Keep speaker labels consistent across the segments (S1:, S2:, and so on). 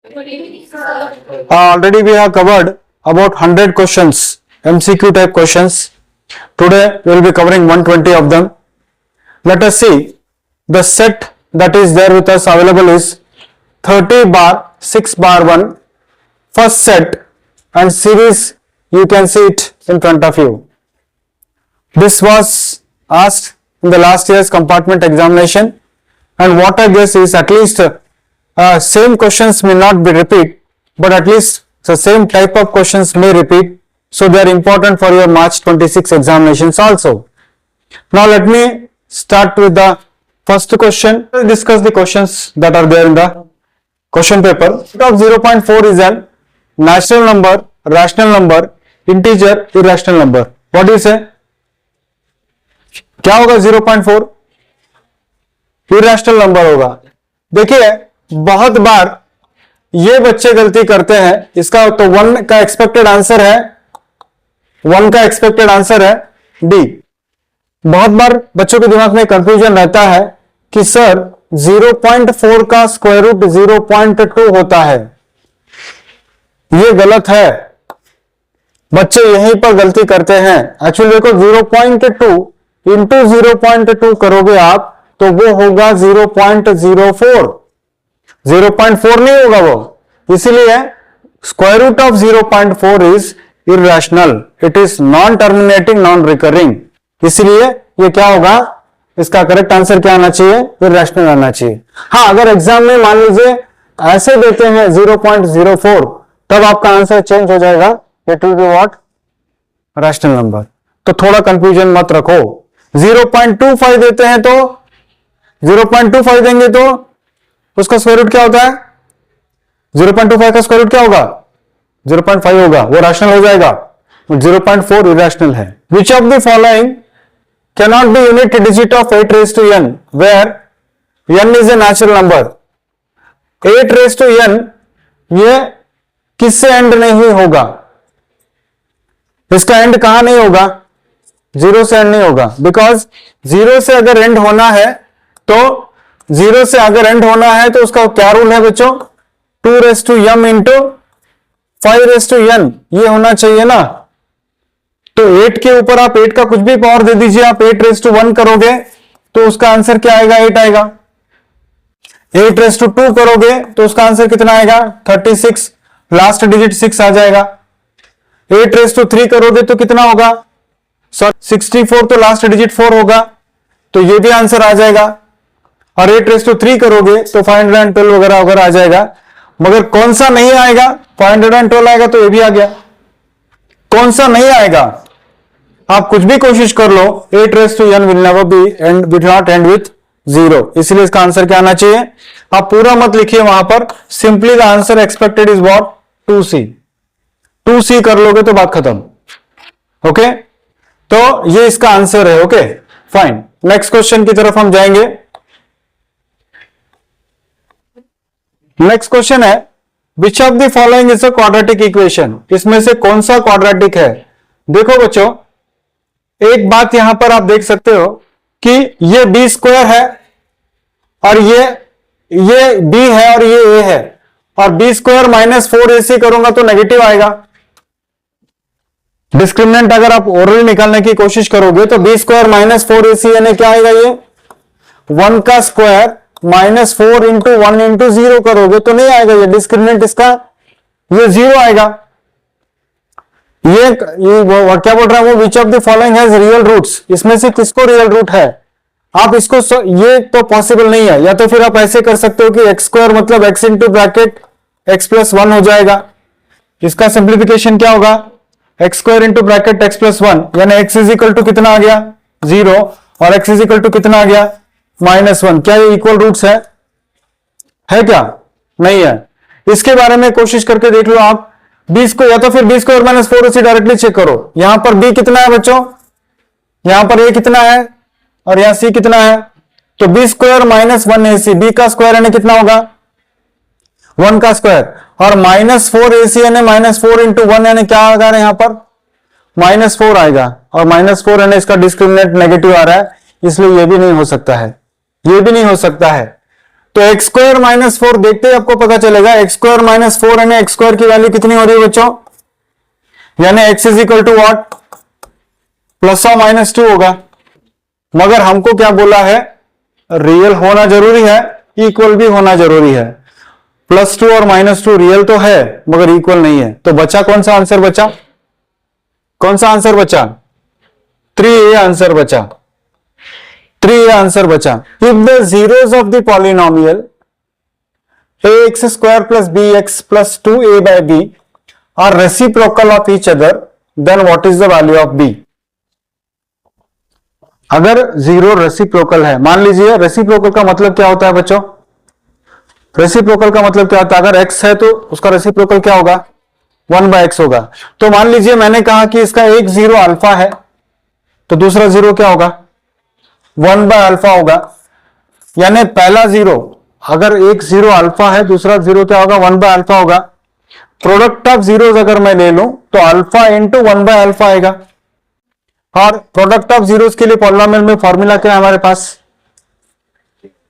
S1: Already we have covered about 100 questions, MCQ type questions. Today we will be covering 120 of them. Let us see. The set that is there with us available is 30 bar 6 bar 1 first set, and series you can see it in front of you. This was asked in the last year's compartment examination, and what I guess is at least same questions may not be repeat, but at least the same type of questions may repeat, so they are important for your March 26 examinations also. Now let me start with the first question. Let's discuss the questions that are there in the question paper. Set of 0.4 is an natural number, rational number, integer, irrational number. What do you say? क्या होगा 0.4? Irrational number होगा. देखिए बहुत बार ये बच्चे गलती करते हैं. इसका तो 1 का एक्सपेक्टेड आंसर है, 1 का एक्सपेक्टेड आंसर है डी. बहुत बार बच्चों के दिमाग में कंफ्यूजन रहता है कि सर 0.4 का स्क्वायर रूट 0.2 होता है. ये गलत है. बच्चे यहीं पर गलती करते हैं. एक्चुअली देखो 0.2 इंटू 0.2 करोगे आप तो वो होगा 0.04. 0.4 नहीं होगा वो. इसीलिए square root of 0.4 is irrational. It is non terminating, non recurring. इसलिए ये क्या होगा, इसका करेक्ट आंसर क्या आना चाहिए? इरेशनल आना चाहिए. हाँ, अगर एग्जाम में मान लीजिए ऐसे देते हैं 0.04, तब आपका आंसर चेंज हो जाएगा. It will be what? Rational number. तो थोड़ा कंफ्यूजन मत रखो. 0.25 देते हैं तो 0.25 देंगे तो उसका स्क्वायर रूट क्या होता है? 0.25 का स्क्वायर रूट क्या होगा? 0.5 होगा. वो रैशनल हो जाएगा. 0.4 इरेशनल है. Which of the following cannot be unit digit of 8 raised to n where n is a natural number. 8 raised to n ये किससे एंड नहीं होगा? इसका एंड कहां नहीं होगा? 0 से एंड नहीं होगा. बिकॉज 0 से अगर एंड होना है तो 0 से अगर एंड होना है तो उसका क्या रूल है बच्चों? 2 raised to m into 5 raised to n ये होना चाहिए ना. तो 8 के ऊपर आप 8 का कुछ भी पावर दे दीजिए. आप 8 raised to 1 करोगे तो उसका आंसर क्या आएगा? 8 आएगा. 8 raised to 2 करोगे तो उसका आंसर कितना आएगा? 36. लास्ट डिजिट 6 आ जाएगा. 8 raised to 3 करोगे तो कितना होगा? 64. तो लास्ट डिजिट 4 होगा, तो ये भी आंसर आ जाएगा. और 8 raised to 3 करोगे तो 512 वगैरह वगैरह आ जाएगा. मगर कौन सा नहीं आएगा? 512 आएगा तो ये भी आ गया. कौन सा नहीं आएगा? आप कुछ भी कोशिश कर लो, 8 raised to n will never be and will not end with 0. इसलिए इसका आंसर क्या आना चाहिए? आप पूरा मत लिखिए वहां पर. Simply the answer expected is what? 2C. 2C कर लोगे तो बात खत्म. ओके, तो ये इसका आंसर है. Okay fine. नेक्स्ट क्वेश्चन की तरफ हम जाएंगे. नेक्स्ट क्वेश्चन है which of the following is a quadratic equation. इसमें से कौन सा क्वाड्रेटिक है? देखो बच्चों, एक बात यहां पर आप देख सकते हो कि ये बी स्क्वायर है और ये बी है और ये ए है. और बी स्क्वायर माइनस 4ac करूंगा तो नेगेटिव आएगा. डिस्क्रिमिनेंट अगर आप ओरली निकालने की कोशिश करोगे तो बी स्क्वायर माइनस 4ac यानी क्या आएगा? ये 1 का स्क्वायर माइनस 4 इंटू 1 इंटू 0 करोगे तो नहीं आएगा. ये डिस्क्रिमिनेंट इसका ये 0 आएगा. ये क्या बोल रहा है वो? Which of the following has real roots. इसमें से किसको रियल रूट है? आप इसको ये तो पॉसिबल नहीं है. या तो फिर आप ऐसे कर सकते हो कि एक्स स्क्वायर मतलब x into bracket x plus 1 हो जाएगा. इसका सिंप्लीफिकेशन क्या होगा? X square into bracket x plus 1 यानी एक्स इज इक्वल टू कितना आ गया? 0. और एक्स इज इक्वल टू कितना आ गया? -1. क्या ये इक्वल रूट्स है क्या? नहीं है. इसके बारे में कोशिश करके देख लो आप. बी स्क्वायर या तो फिर b square minus 4ac directly check करो. यहां पर बी कितना है बच्चों? यहां पर ए कितना है और यहां सी कितना है? तो b square minus 1ac. B का स्क्वायर यानी कितना होगा? 1 का स्क्वायर. और -4ac यानी -4 इंटू 1 यानी क्या आ रहा है यहां पर? -4 आएगा. और -4 यानी इसका डिस्क्रिमिनेंट नेगेटिव आ रहा है, इसलिए ये भी नहीं हो सकता है. ये भी नहीं हो सकता है. तो एक्स स्क्वायर माइनस 4 देखते ही आपको पता चलेगा एक्स स्क्वायर माइनस 4 यानी एक्स स्क्वायर की वैल्यू कितनी हो रही है बच्चों, यानी x is equal to what, plus और माइनस 2 होगा। मगर हमको क्या बोला है, रियल होना जरूरी है, इक्वल भी होना जरूरी है। +2 और -2 रियल तो है मगर इक्वल नहीं है। तो बचा कौन सा आंसर बचा, कौन सा आंसर बचा, 3A आंसर बचा, 3A आंसर बचा। If the zeros of the polynomial ax square plus bx plus 2a by b are reciprocal of each other, then what is the value of b? अगर zero reciprocal है, मान लीजिए reciprocal का मतलब क्या होता है बच्चों, रेसिप्रोकल का मतलब क्या होता है, अगर x है तो उसका रेसिप्रोकल क्या होगा, 1/x होगा। तो मान लीजिए मैंने कहा कि इसका एक जीरो अल्फा है तो दूसरा जीरो क्या होगा, 1/अल्फा होगा। यानी पहला जीरो, अगर एक जीरो अल्फा है दूसरा जीरो क्या होगा, 1/अल्फा होगा। प्रोडक्ट ऑफ जीरोस अगर मैं ले लूं तो अल्फा इंटू 1/अल्फा आएगा। और प्रोडक्ट ऑफ जीरोस के लिए पॉलिनोमियल में फॉर्मूला क्या है हमारे पास,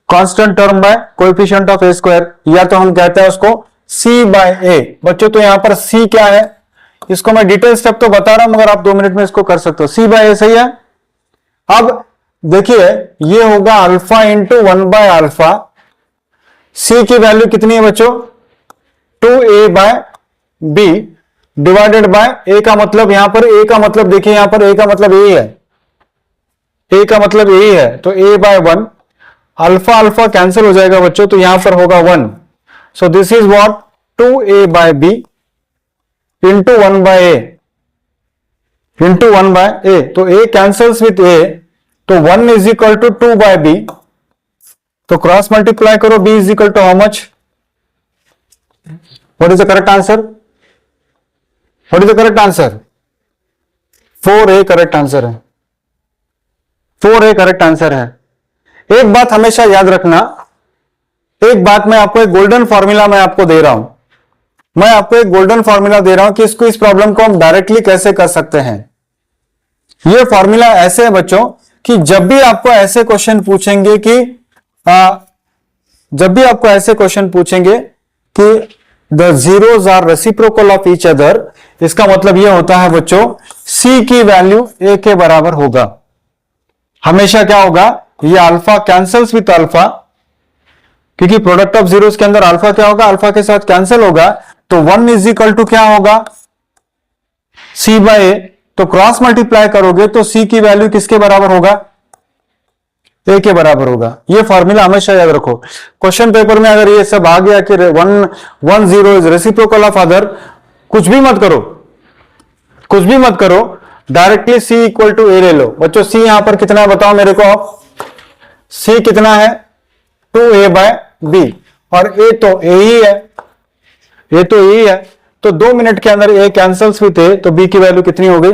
S1: constant term by coefficient of a square, या तो हम कहते हैं उसको c बाय ए। बच्चों तो यहां पर c क्या है, इसको मैं डिटेल स्टेप तो बता रहा हूं मगर आप 2 मिनट में इसको कर सकते हो। c बाय ए सही है। अब देखिए ये होगा अल्फा इंटू 1/अल्फा, c की वैल्यू कितनी है बच्चों, 2a by b divided by a का मतलब, यहां पर a का मतलब देखिए, यहां पर a का मतलब a है, a का मतलब a है तो a by 1, alpha alpha cancel हो जाएगा बच्चों तो यहां पर होगा 1। So this is what, 2a by b into 1 by a into 1 by a। तो a कैंसल्स विथ a तो 1 is equal to 2 by b, तो क्रॉस मल्टीप्लाई करो, b is equal to how much, what is the correct answer, what is the correct answer, 4A correct answer है, 4A correct answer है। एक बात हमेशा याद रखना, एक बात मैं आपको, एक गोल्डन फॉर्मूला मैं आपको दे रहा हूं, मैं आपको एक गोल्डन फॉर्मूला दे रहा हूं कि इसको, इस प्रॉब्लम को हम डायरेक्टली कैसे कर सकते हैं। यह फॉर्मूला ऐसे है बच्चों कि जब भी आपको ऐसे क्वेश्चन पूछेंगे कि जब भी आपको ऐसे क्वेश्चन पूछेंगे कि the zeros are reciprocal of each other, इसका मतलब यह होता है बच्चों c की वैल्यू a के बराबर होगा। हमेशा क्या होगा, ये अल्फा कैंसल्स विथ अल्फा, क्योंकि प्रोडक्ट ऑफ जीरोस के अंदर अल्फा क्या होगा, अल्फा के साथ कैंसिल होगा, तो 1 इज इक्वल टू क्या होगा, c बाय a। तो क्रॉस मल्टीप्लाई करोगे तो c की वैल्यू किसके बराबर होगा, a के बराबर होगा। ये फॉर्मूला हमेशा याद रखो। क्वेश्चन पेपर में अगर ये सब आ गया कि 1 0 इज रेसिप्रोकल ऑफ अदर, कुछ भी मत करो, कुछ भी मत करो, directly c equal to a ले लो। बच्चों c यहां पर कितना है बताओ मेरे को, c कितना है, 2a बाय b, और a तो a ही है, a तो a ही है, तो 2 मिनट के अंदर a कैंसल्स विथ a, तो b की वैल्यू कितनी हो गई,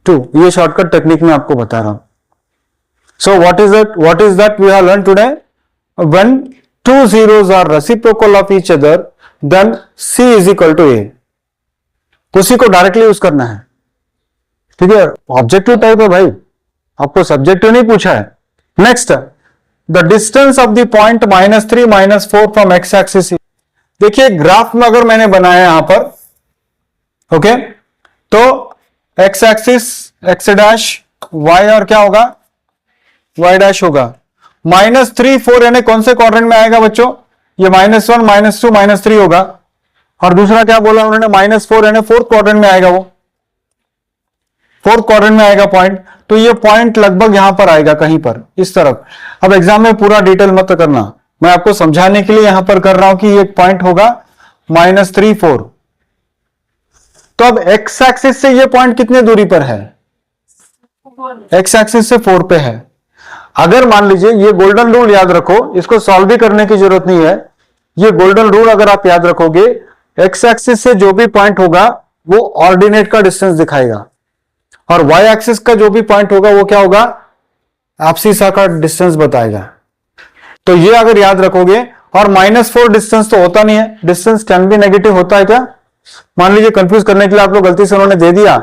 S1: 2। ये शॉर्टकट टेक्निक में आपको बता रहा हूं। So what is that we have learned today? When two zeros are reciprocal of each other, then c is equal to a। तो c को डायरेक्टली यूज करना है, ठीक है। ऑब्जेक्टिव टाइप है भाई, आपको सब्जेक्टिव नहीं पूछा है। Next, the distance of the point -3 -4 from x axis. देखिए ग्राफ में अगर मैंने बनाया यहां पर, ओके, तो x axis x dash, y और क्या होगा, y डैश होगा। -3 4 यानी कौन से क्वाड्रेंट में आएगा बच्चों, ये -1 -2 -3 होगा। और दूसरा क्या बोला उन्होंने, -4 यानी 4th क्वाड्रेंट में आएगा, वो 4th क्वाड्रेंट में आएगा पॉइंट। तो ये पॉइंट लगभग यहां पर आएगा कहीं पर इस तरफ। अब एग्जाम में पूरा डिटेल मत करना, मैं आपको समझाने के लिए यहां पर कर रहा हूं कि ये पॉइंट होगा -3 4। तो अब एक्स एक्सिस से ये पॉइंट कितने दूरी पर है, एक्स एक्सिस से 4 पे है। अगर मान लीजिए, ये गोल्डन रूल याद रखो, इसको सॉल्व भी करने की जरूरत नहीं है। ये गोल्डन रूल अगर आप याद रखोगे, एक्स एक्सिस से जो भी पॉइंट होगा वो ऑर्डिनेट का डिस्टेंस दिखाएगा, और वाई एक्सिस का जो भी पॉइंट होगा वो क्या होगा, एब्सिसा का डिस्टेंस बताएगा। तो ये अगर याद रखोगे, और -4 डिस्टेंस तो होता नहीं है, डिस्टेंस कैन भी नेगेटिव होता है क्या। मान लीजिए कंफ्यूज करने के लिए आप लोग गलती से उन्होंने दे दिया,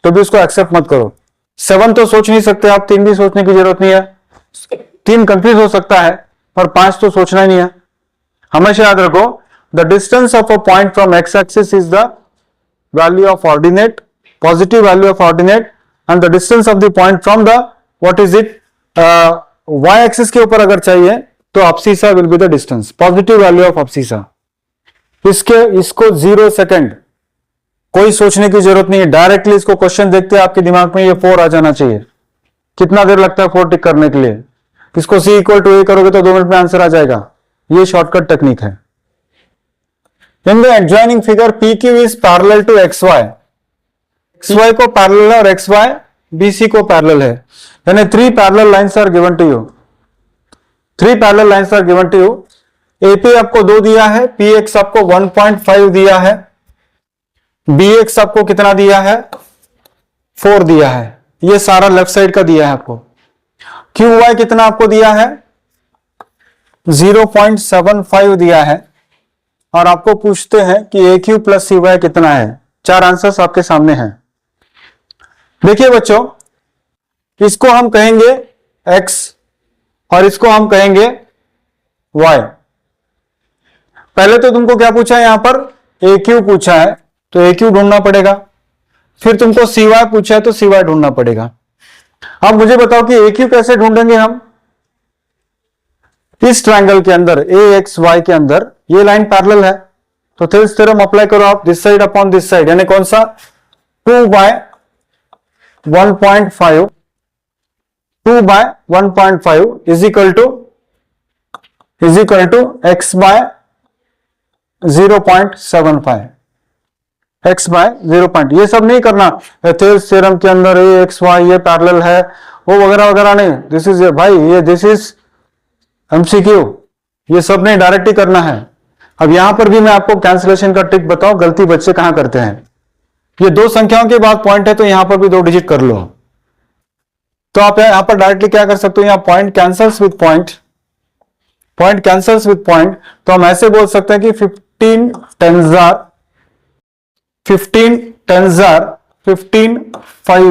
S1: तो भी उसको एक्सेप्ट मत करो। 7 तो सोच नहीं सकते आप, 3 भी सोचने की जरूरत नहीं है। 3 कंफ्यूज हो सकता है, और 5 तो सोचना ही नहीं है, हमेशा याद रखो, the distance of a point from x axis is the value of ordinate, positive value of ordinate, and the distance of the point from the what is it y axis के ऊपर अगर चाहिए तो abscissa will be the distance, positive value of abscissa. इसको 0 second, कोई सोचने की जरूरत नहीं है, डायरेक्टली इसको क्वेश्चन देखते हैं आपके दिमाग में ये 4 आ जाना चाहिए। कितना देर लगता है 4 टिक करने के लिए? इसको C इक्वल टू ए करोगे तो 2 मिनट में आंसर आ जाएगा। ये शॉर्टकट टेक्निक है। In the adjoining figure PQ is parallel to XY, XY को पैरेलल है और XY BC को पैरेलल है, यानी 3 parallel lines are given to you, 3 parallel lines are given to you. AP आपको 2 दिया है, PX आपको 1.5 दिया है, BX आपको कितना दिया है? 4 दिया है। ये सारा लेफ्ट साइड का दिया है आपको। QY कितना आपको दिया है? 0.75 दिया है, और आपको पूछते हैं कि AQ प्लस CY कितना है। 4 आंसर्स आपके सामने हैं। देखिए बच्चों, इसको हम कहेंगे X और इसको हम कहेंगे Y। पहले तो तुमको क्या पूछा है? यहां पर AQ पूछा है तो AQ ढूंढना पड़ेगा, फिर तुमको CY पूछा है तो CY ढूंढना पड़ेगा। अब मुझे बताओ कि AQ कैसे ढूंढेंगे हम? इस ट्रायंगल के अंदर AXY के अंदर ये लाइन पैरेलल है, तो थेल्स थ्योरम अप्लाई करो आप, this side upon this side, यानी कौन सा? 2/1.5, 2/1.5 is equal to x/0.75, x/0. ये सब नहीं करना, थेल्स थ्योरम के अंदर AXY ये पैरेलल है वो वगैरह वगैरह नहीं। दिस इज भाई, ये दिस इज MCQ, ये सब नहीं, डायरेक्ट ही करना है। अब यहां पर भी मैं आपको कैंसिलेशन का ट्रिक बताऊं, गलती बच्चे कहां करते हैं। ये 2 संख्याओं के बाद पॉइंट है तो यहां पर भी 2 डिजिट कर लो, तो आप यहां पर डायरेक्टली क्या कर सकते हो? यहां point cancels with point, point cancels with point, तो हम ऐसे बोल सकते हैं कि 15 5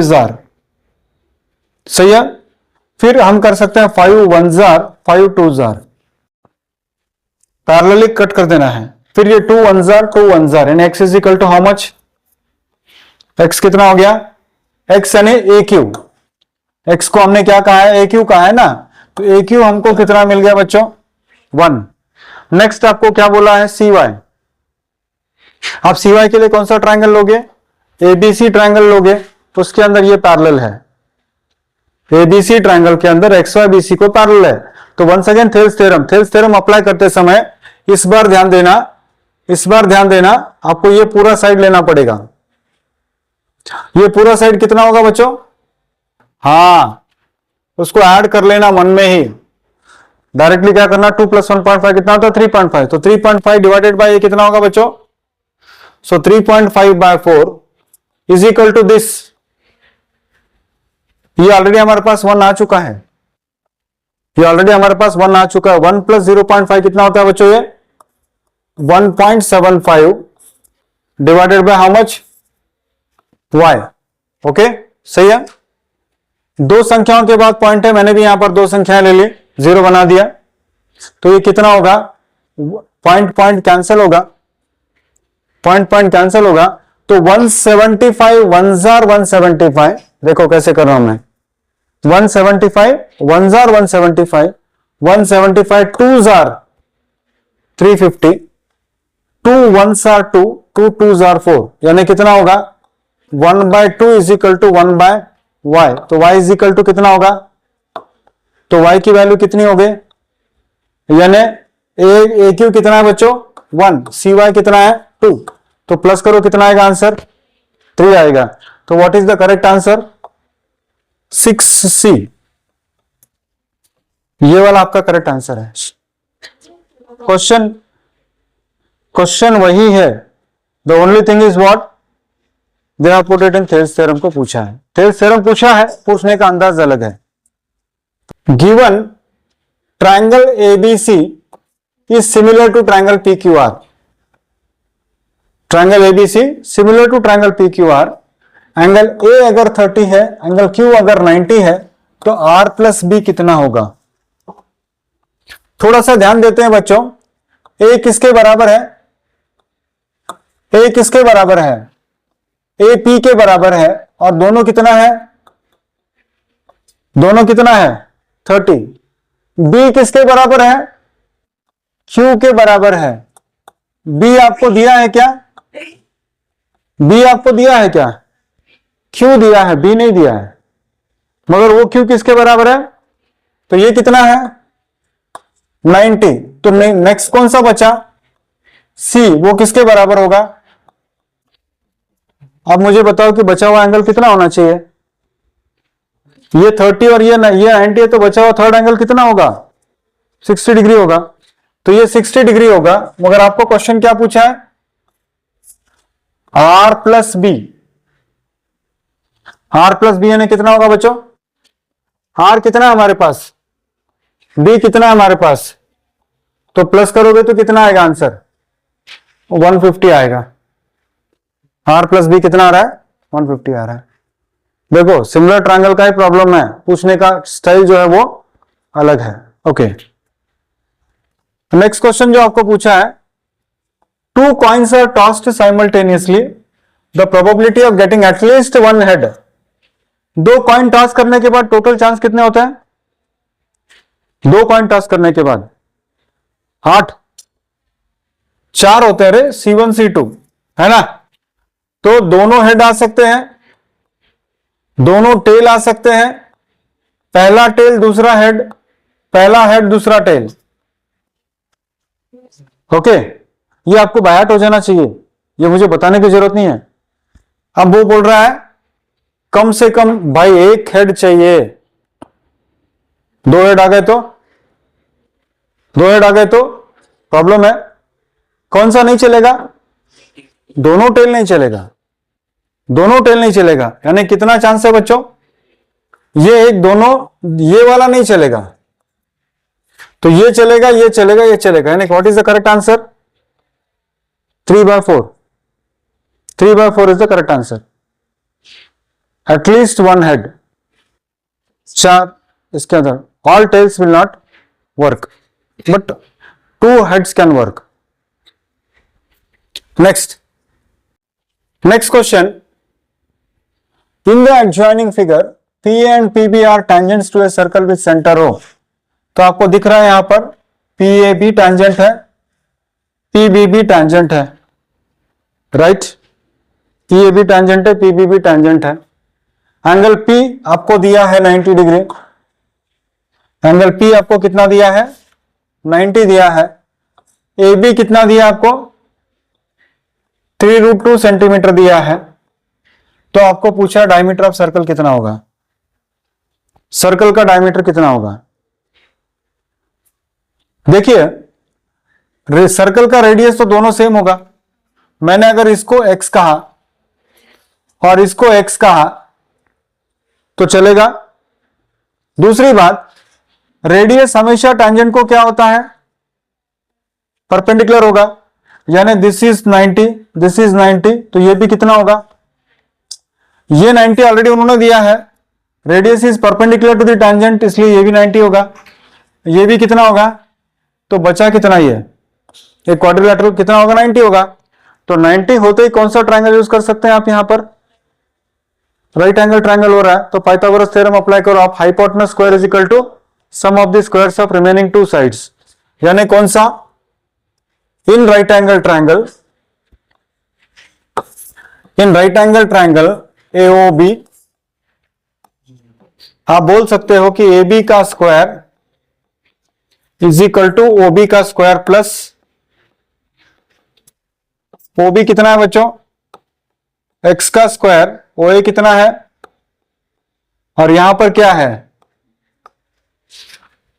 S1: जार, सही है। फिर हम कर सकते हैं 5 1 जार, 5 2 जार, पैरेलली कट कर देना है। फिर ये 2 1 जार, 2 1 जार, यानी x is equal to how much? x कितना हो गया? x यानी AQ, x को हमने क्या कहा है? AQ कहा है ना, तो AQ हमको कितना मिल गया बच्चों? 1। नेक्स्ट आपको क्या बोला है? CY। आप CY के लिए कौन सा ट्रायंगल लोगे? ABC ट्रायंगल लोगे, तो उसके अंदर ये पैरेलल है। ABC ट्रायंगल के अंदर XY BC को पैरेलल है, तो once again Thales theorem apply करते समय इस बार ध्यान देना, आपको ये पूरा साइड लेना पड़ेगा। ये पूरा साइड कितना होगा बच्चों? हाँ, उसको ऐड कर लेना मन में ही, डायरेक्टली क्या करना? 2 + 1.5 कितना होता है? 3.5, तो 3.5 डिवाइडेड बाय ये कितना होगा बच्चों? सो 3.5/4 इज इक्वल टू दिस। ये ऑलरेडी हमारे पास 1 आ चुका है, 1 + 0.5 कितना होता है बच्चों? ये 1.75 divided by how much? Y। Okay, सही है। 2 संख्याओं के बाद पॉइंट है, मैंने भी यहां पर 2 संख्याएं ले ली, 0 बना दिया, तो ये कितना होगा? पॉइंट कैंसिल होगा, कैंसिल होगा, तो 175 1 जार 175, देखो कैसे कर रहा हूं मैं, 175 1 जार 175, 175 2 जार 350, 2 1 जार 2, 2 2 जार 4, यानी कितना होगा? 1/2 इज इक्वल टू 1/y, तो y इज इक्वल टू कितना होगा? तो y की वैल्यू कितनी हो गई? यानी AQ कितना है बच्चों? 1, CY कितना है? 2, तो प्लस करो कितना आएगा आंसर? 3 आएगा। तो what is the correct answer? 6C, ये वाला आपका करेक्ट आंसर है। क्वेश्चन वही है, the only thing is what they have put it in Thales theorem को पूछा है। थेल्स थ्योरम पूछा है, पूछने का अंदाज अलग है। Given triangle ABC is similar to triangle PQR, ट्रायंगल ABC similar to triangle PQR, angle A अगर 30 है, एंगल Q अगर 90 है, तो R + B कितना होगा? थोड़ा सा ध्यान देते हैं बच्चों, ए किसके बराबर है? ए किसके बराबर है? ए पी के बराबर है, और दोनों कितना है? दोनों कितना है? 30। बी किसके बराबर है? क्यू के बराबर है। बी आपको दिया है क्या? बी आपको दिया है क्या? क्यू दिया है, बी नहीं दिया है। मगर वो क्यू किसके बराबर है? तो ये कितना है? 90। तो नेक्स्ट कौन सा बचा? सी, वो किसके बराबर होगा? अब मुझे बताओ कि बचा हुआ एंगल कितना होना चाहिए? ये 30 और ये 90 है, तो बचा हुआ थर्ड एंगल कितना होगा? 60 डिग्री होगा। तो ये 60 डिग्री होगा। मगर आपको क्वेश्चन क्या पूछा है? R plus b. R plus b यानी कितना होगा बच्चों? आर कितना है हमारे पास? बी कितना है हमारे पास? तो प्लस करोगे तो कितना आएगा आंसर? 150 आएगा। आर प्लस बी कितना आ रहा है? 150 आ रहा है। देखो, सिमिलर ट्रायंगल का ही प्रॉब्लम है, पूछने का स्टाइल जो है वो अलग है। ओके, नेक्स्ट क्वेश्चन जो आपको पूछा है, two coins are tossed simultaneously, the probability of getting at least one head. दो कॉइन टॉस करने के बाद टोटल चांस कितने होते हैं? दो कॉइन टॉस करने के बाद 8, 4 होते हैं रे, C1 C2 है ना। तो दोनों हेड आ सकते हैं, दोनों टेल आ सकते हैं, पहला टेल दूसरा हेड, पहला हेड दूसरा टेल। ओके, ये आपको बायट हो जाना चाहिए, ये मुझे बताने की जरूरत नहीं है। अब वो बोल रहा है कम से कम भाई एक हेड चाहिए। दो हेड आ गए तो, दो हेड आ गए तो प्रॉब्लम है। कौन सा नहीं चलेगा? दोनों टेल नहीं चलेगा, दोनों टेल नहीं चलेगा। यानी कितना चांस है बच्चों? ये एक, दोनों, ये वाला नहीं चलेगा। तो ये चलेगा, ये चलेगा, ये चलेगा। यानी what is the correct answer? 3/4। 3/4 is the correct answer. At least one head, 4 इसके अंदर। All tails will not work, but 2 heads can work. Next question. In the adjoining figure, PA and PB are tangents to a circle with center O. तो आपको दिख रहा है यहां पर PA भी tangent है, PB भी tangent है, राइट? PA भी tangent है, PB भी tangent है। एंगल P आपको दिया है 90 डिग्री। एंगल P आपको कितना दिया है? 90 दिया है। AB कितना दिया आपको? 3√2 सेंटीमीटर दिया है। तो आपको पूछा डायमीटर ऑफ सर्कल कितना होगा? सर्कल का डायमीटर कितना होगा? देखिए, सर्कल का रेडियस तो दोनों सेम होगा। मैंने अगर इसको x कहा और इसको x कहा तो चलेगा। दूसरी बात, रेडियस हमेशा टैंजेंट को क्या होता है? परपेंडिकुलर होगा। यानी दिस इज 90, दिस इज 90, तो ये भी कितना होगा? ये 90 ऑलरेडी उन्होंने दिया है। Radius is perpendicular to the tangent, इसलिए ये भी 90 होगा। ये भी कितना होगा? तो बचा कितना? ये एक क्वाड्रिलेटरल कितना होगा? 90 होगा। तो 90 होते ही कौन सा ट्रायंगल यूज कर सकते हैं आप? यहां पर राइट एंगल ट्रायंगल हो रहा है, तो पाइथागोरस थ्योरम अप्लाई करो आप। Hypotenuse square is equal to sum of the squares of remaining two sides. यानी कौन सा? In right angle triangle, in right angle triangle AOB, आप बोल सकते हो कि AB का square is equal to OB का स्क्वायर प्लस OB कितना है बच्चों? X का स्क्वायर, OA कितना है? और यहां पर क्या है?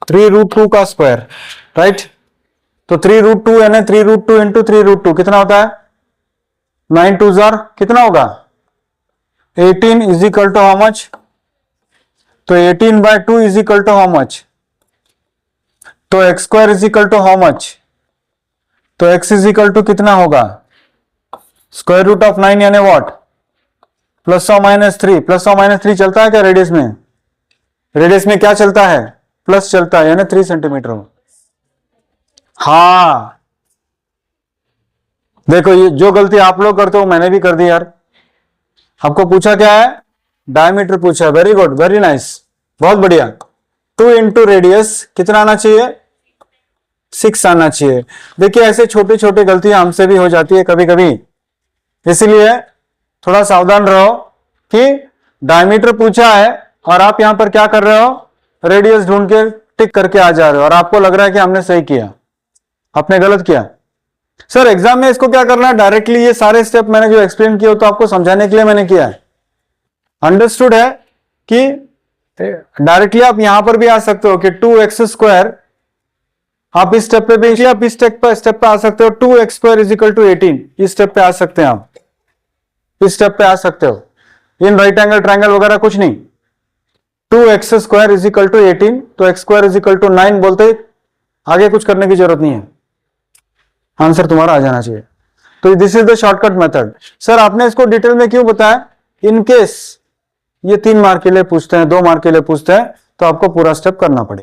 S1: 3√2 का स्क्वायर, राइट? तो 3√2 यानी 3√2 इंटू 3√2 कितना होता है? 9 2 जार कितना होगा? 18 is equal to how much? तो 18/2 is equal to how much? तो x square is equal to how much? तो x इज इक्वल टू कितना होगा? स्क्वायर रूट ऑफ 9 यानी व्हाट? +or-3। +or-3 चलता है क्या रेडियस में? रेडियस में क्या चलता है? प्लस चलता है, यानी 3 सेंटीमीटर। हाँ, देखो ये जो गलती आप लोग करते हो मैंने भी कर दी यार। आपको पूछा क्या है, डायमीटर पूछा, वेरी गुड, वेरी नाइस, बहुत बढ़िया। 2 इंटू रेडियस कितना आना चाहिए, 6 आना चाहिए। देखिए ऐसे छोटे छोटे गलतियां हमसे भी हो जाती है कभी कभी, इसीलिए थोड़ा सावधान रहो कि डायमीटर पूछा है और आप यहां पर क्या कर रहे हो, रेडियस ढूंढ के टिक करके आ जा रहे हो और आपको लग रहा है कि हमने सही किया, आपने गलत किया। सर एग्जाम में इसको क्या करना है, डायरेक्टली ये सारे स्टेप मैंने जो एक्सप्लेन किया तो आपको समझाने के लिए मैंने किया है। अंडरस्टूड है कि डायरेक्टली आप यहां पर भी आ सकते हो कि 2x², आप इस स्टेप पे भी, आप इस स्टेप पे आ सकते हो, 2x² = 18, इस स्टेप पे आ सकते हैं आप, इस स्टेप पे आ सकते हो। इन राइट एंगल ट्रायंगल वगैरह कुछ नहीं, 2x² = 18, तो x² = 9 बोलते ही आगे कुछ करने की जरूरत नहीं है, आंसर तुम्हारा आ जाना चाहिए। तो this is the shortcut method. Sir आपने इसको डिटेल में क्यों बताया, इन केस ये 3 मार्क के लिए पूछते हैं, 2 मार्क के लिए पूछते हैं, तो आपको पूरा स्टेप करना पड़ेगा।